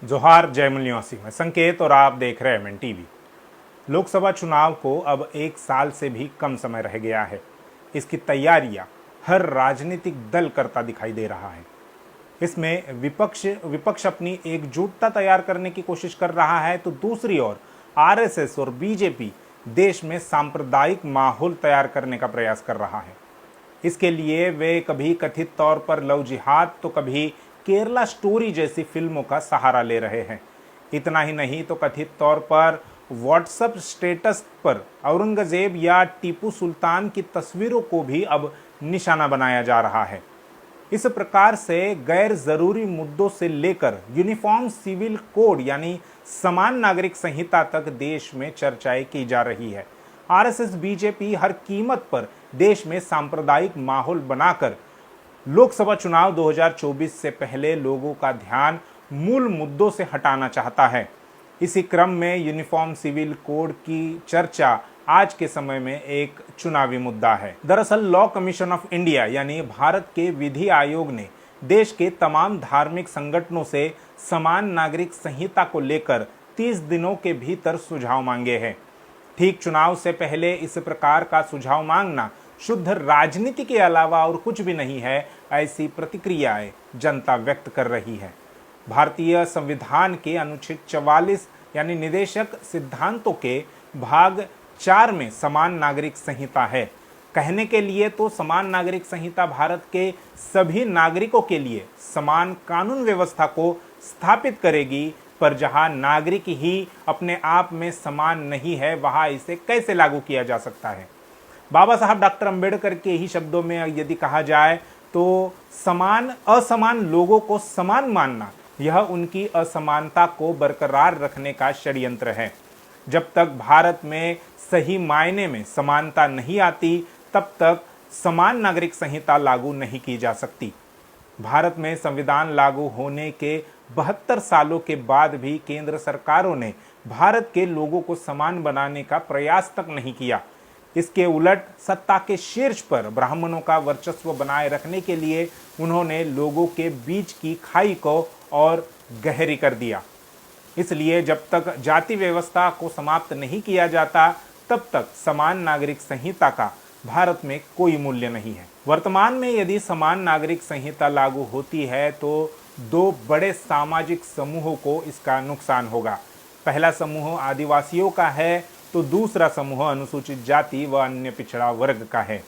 जोहार जय मूल्यों में संकेत और आप देख रहे हैं एमएन टीवी। लोकसभा चुनाव को अब एक साल से भी कम समय रह गया है। इसकी तैयारियां हर राजनीतिक दल करता दिखाई दे रहा है। इसमें विपक्ष अपनी एकजुटता तैयार करने की कोशिश कर रहा है, तो दूसरी ओर आरएसएस और बीजेपी देश में सांप्रदायिक माहौल तैयार करने का प्रयास कर रहा है। इसके लिए वे कभी कथित तौर पर लव जिहाद तो कभी केरला स्टोरी जैसी फिल्मों का सहारा ले रहे हैं। इतना ही नहीं तो कथित तौर पर व्हाट्सएप स्टेटस पर औरंगजेब या टीपू सुल्तान की तस्वीरों को भी अब निशाना बनाया जा रहा है। इस प्रकार से गैर जरूरी मुद्दों से लेकर यूनिफॉर्म सिविल कोड यानी समान नागरिक संहिता तक देश में चर्चाएं की जा रही है। आरएसएस बीजेपी हर कीमत पर देश में सांप्रदायिक माहौल बनाकर लोकसभा चुनाव 2024 से पहले लोगों का ध्यान मूल मुद्दों से हटाना चाहता है। इसी क्रम में यूनिफॉर्म सिविल कोड की चर्चा आज के समय में एक चुनावी मुद्दा है। दरअसल लॉ कमीशन ऑफ इंडिया यानी भारत के विधि आयोग ने देश के तमाम धार्मिक संगठनों से समान नागरिक संहिता को लेकर 30 दिनों के भीतर सुझाव मांगे हैं। ठीक चुनाव से पहले इस प्रकार का सुझाव मांगना शुद्ध राजनीति के अलावा और कुछ भी नहीं है, ऐसी प्रतिक्रियाएं जनता व्यक्त कर रही है। भारतीय संविधान के अनुच्छेद 44 यानी निदेशक सिद्धांतों के भाग 4 में समान नागरिक संहिता है। कहने के लिए तो समान नागरिक संहिता भारत के सभी नागरिकों के लिए समान कानून व्यवस्था को स्थापित करेगी, पर जहां नागरिक ही अपने आप में समान नहीं है, वहां इसे कैसे लागू किया जा सकता है। बाबा साहब डॉक्टर अंबेडकर के ही शब्दों में यदि कहा जाए तो असमान लोगों को समान मानना यह उनकी असमानता को बरकरार रखने का षड्यंत्र है। जब तक भारत में सही मायने में समानता नहीं आती, तब तक समान नागरिक संहिता लागू नहीं की जा सकती। भारत में संविधान लागू होने के 72 सालों के बाद भी केंद्र सरकारों ने भारत के लोगों को समान बनाने का प्रयास तक नहीं किया। इसके उलट सत्ता के शीर्ष पर ब्राह्मणों का वर्चस्व बनाए रखने के लिए उन्होंने लोगों के बीच की खाई को और गहरी कर दिया। इसलिए जब तक जाति व्यवस्था को समाप्त नहीं किया जाता, तब तक समान नागरिक संहिता का भारत में कोई मूल्य नहीं है। वर्तमान में यदि समान नागरिक संहिता लागू होती है तो दो बड़े सामाजिक समूहों को इसका नुकसान होगा। पहला समूह आदिवासियों का है, तो दूसरा समूह अनुसूचित जाति व अन्य पिछड़ा वर्ग का है।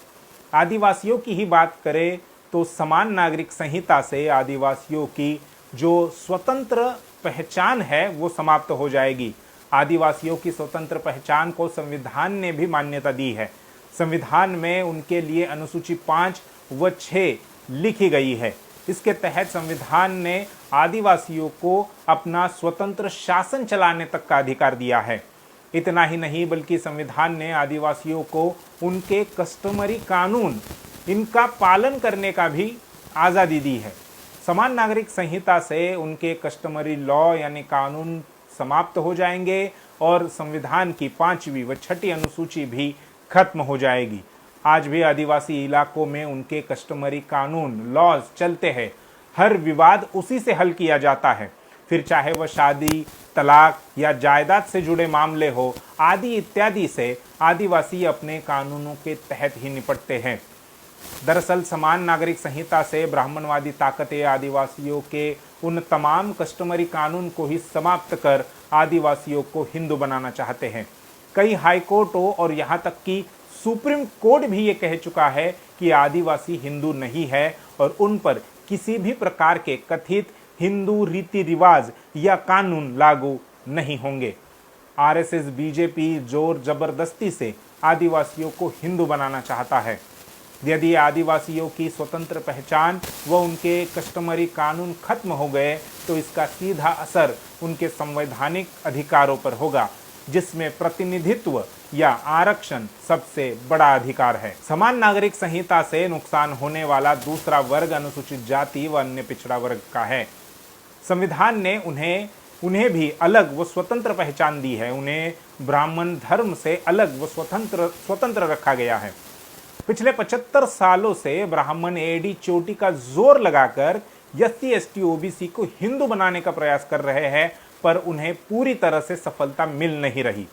आदिवासियों की ही बात करें तो समान नागरिक संहिता से आदिवासियों की जो स्वतंत्र पहचान है वो समाप्त हो जाएगी। आदिवासियों की स्वतंत्र पहचान को संविधान ने भी मान्यता दी है। संविधान में उनके लिए अनुसूची 5 व 6 लिखी गई है। इसके तहत संविधान ने आदिवासियों को अपना स्वतंत्र शासन चलाने तक का अधिकार दिया है। इतना ही नहीं बल्कि संविधान ने आदिवासियों को उनके कस्टमरी कानून इनका पालन करने का भी आज़ादी दी है। समान नागरिक संहिता से उनके कस्टमरी लॉ यानी कानून समाप्त हो जाएंगे और संविधान की 5वीं व 6ठी अनुसूची भी खत्म हो जाएगी। आज भी आदिवासी इलाकों में उनके कस्टमरी कानून लॉज चलते हैं। हर विवाद उसी से हल किया जाता है, फिर चाहे वह शादी, तलाक या जायदाद से जुड़े मामले हो आदि इत्यादि से आदिवासी अपने कानूनों के तहत ही निपटते हैं। दरअसल समान नागरिक संहिता से ब्राह्मणवादी ताकतें आदिवासियों के उन तमाम कस्टमरी कानून को ही समाप्त कर आदिवासियों को हिंदू बनाना चाहते हैं। कई हाईकोर्टों और यहाँ तक कि सुप्रीम कोर्ट भी ये कह चुका है कि आदिवासी हिंदू नहीं है और उन पर किसी भी प्रकार के कथित हिंदू रीति रिवाज या कानून लागू नहीं होंगे। आरएसएस बीजेपी जोर जबरदस्ती से आदिवासियों को हिंदू बनाना चाहता है। यदि आदिवासियों की स्वतंत्र पहचान व उनके कस्टमरी कानून खत्म हो गए तो इसका सीधा असर उनके संवैधानिक अधिकारों पर होगा, जिसमें प्रतिनिधित्व या आरक्षण सबसे बड़ा अधिकार है। समान नागरिक संहिता से नुकसान होने वाला दूसरा वर्ग अनुसूचित जाति व अन्य पिछड़ा वर्ग का है। संविधान ने उन्हें भी अलग व स्वतंत्र पहचान दी है। उन्हें ब्राह्मण धर्म से अलग व स्वतंत्र रखा गया है। पिछले 75 सालों से ब्राह्मण एड़ी चोटी का जोर लगाकर SC ST OBC को हिंदू बनाने का प्रयास कर रहे हैं, पर उन्हें पूरी तरह से सफलता मिल नहीं रही।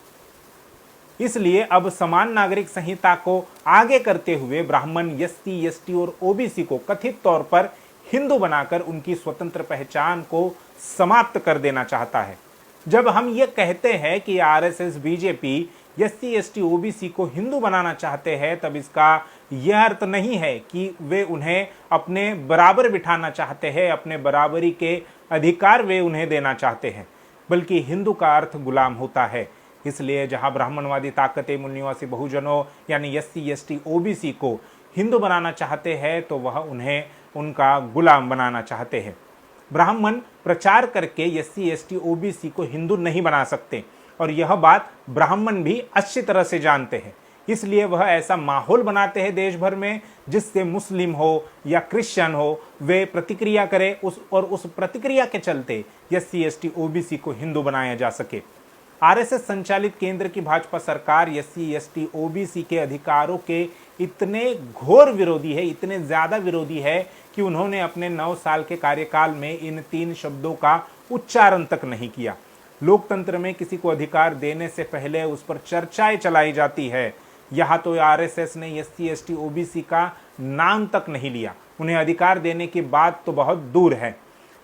इसलिए अब समान नागरिक संहिता को आगे करते हुए ब्राह्मण, SC ST और OBC को कथित तौर पर हिंदू बनाकर उनकी स्वतंत्र पहचान को समाप्त कर देना चाहता है। जब हम ये कहते हैं कि RSS BJP SC ST OBC को हिंदू बनाना चाहते हैं, तब इसका यह अर्थ नहीं है कि वे उन्हें अपने बराबर बिठाना चाहते हैं, अपने बराबरी के अधिकार वे उन्हें देना चाहते हैं, बल्कि हिंदू का अर्थ गुलाम होता है। इसलिए जहां ब्राह्मणवादी ताकतें मूल निवासी बहुजनों यानी SC ST OBC को हिंदू बनाना चाहते हैं, तो वह उन्हें उनका गुलाम बनाना चाहते हैं। ब्राह्मण प्रचार करके SC ST OBC को हिंदू नहीं बना सकते, और यह बात ब्राह्मण भी अच्छी तरह से जानते हैं। इसलिए वह ऐसा माहौल बनाते हैं देश भर में जिससे मुस्लिम हो या क्रिश्चियन हो वे प्रतिक्रिया करें, उस प्रतिक्रिया के चलते SC ST OBC को हिंदू बनाया जा सके। RSS संचालित केंद्र की भाजपा सरकार SC ST OBC के अधिकारों के इतने घोर विरोधी है, इतने ज्यादा विरोधी है कि उन्होंने अपने 9 साल के कार्यकाल में इन 3 शब्दों का उच्चारण तक नहीं किया। लोकतंत्र में किसी को अधिकार देने से पहले उस पर चर्चाएं चलाई जाती है। यहाँ तो RSS ने SC ST OBC का नाम तक नहीं लिया, उन्हें अधिकार देने की बात तो बहुत दूर है।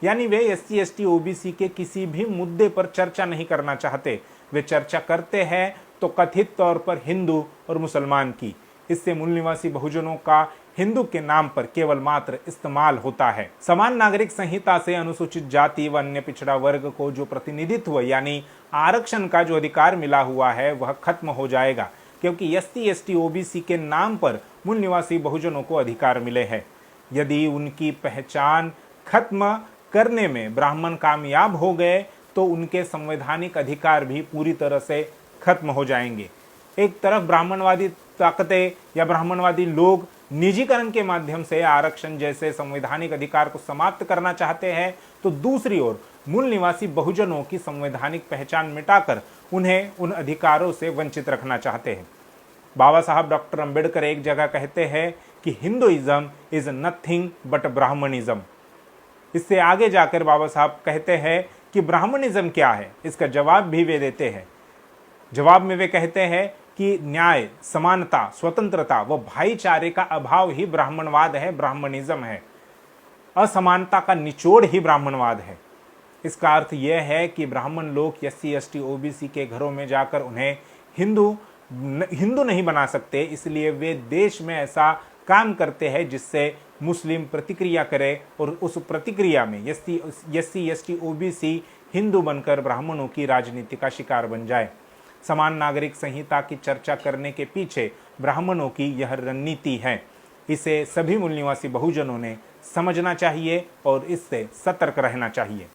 यानी वे SC ST OBC के किसी भी मुद्दे पर चर्चा नहीं करना चाहते। वे चर्चा करते हैं तो कथित तौर पर हिंदू और मुसलमान की। इससे मूल निवासी बहुजनों का हिंदू के नाम पर केवल मात्र इस्तेमाल होता है। समान नागरिक संहिता से अनुसूचित जाति व अन्य पिछड़ा वर्ग को जो प्रतिनिधित्व यानी आरक्षण का जो अधिकार मिला हुआ है वह खत्म हो जाएगा, क्योंकि SC ST OBC के नाम पर मूल निवासी बहुजनों को अधिकार मिले हैं। यदि उनकी पहचान खत्म करने में ब्राह्मण कामयाब हो गए तो उनके संवैधानिक अधिकार भी पूरी तरह से खत्म हो जाएंगे। एक तरफ ब्राह्मणवादी ताकतें या ब्राह्मणवादी लोग निजीकरण के माध्यम से आरक्षण जैसे संवैधानिक अधिकार को समाप्त करना चाहते हैं, तो दूसरी ओर मूल निवासी बहुजनों की संवैधानिक पहचान मिटाकर उन्हें उन अधिकारों से वंचित रखना चाहते हैं। बाबा साहब डॉक्टर अंबेडकर एक जगह कहते हैं कि Hinduism is nothing but Brahmanism. इससे आगे जाकर बाबा साहब कहते हैं कि ब्राह्मणिज्म क्या है, इसका जवाब भी वे देते हैं। जवाब में वे कहते हैं कि न्याय, समानता, स्वतंत्रता व भाईचारे का अभाव ही ब्राह्मणवाद है, ब्राह्मणिज्म है। असमानता का निचोड़ ही ब्राह्मणवाद है। इसका अर्थ यह है कि ब्राह्मण लोग SC ST OBC के घरों में जाकर उन्हें हिंदू नहीं बना सकते, इसलिए वे देश में ऐसा काम करते हैं जिससे मुस्लिम प्रतिक्रिया करे और उस प्रतिक्रिया में SC ST OBC हिंदू बनकर ब्राह्मणों की राजनीति का शिकार बन जाए। समान नागरिक संहिता की चर्चा करने के पीछे ब्राह्मणों की यह रणनीति है। इसे सभी मूल निवासी बहुजनों ने समझना चाहिए और इससे सतर्क रहना चाहिए।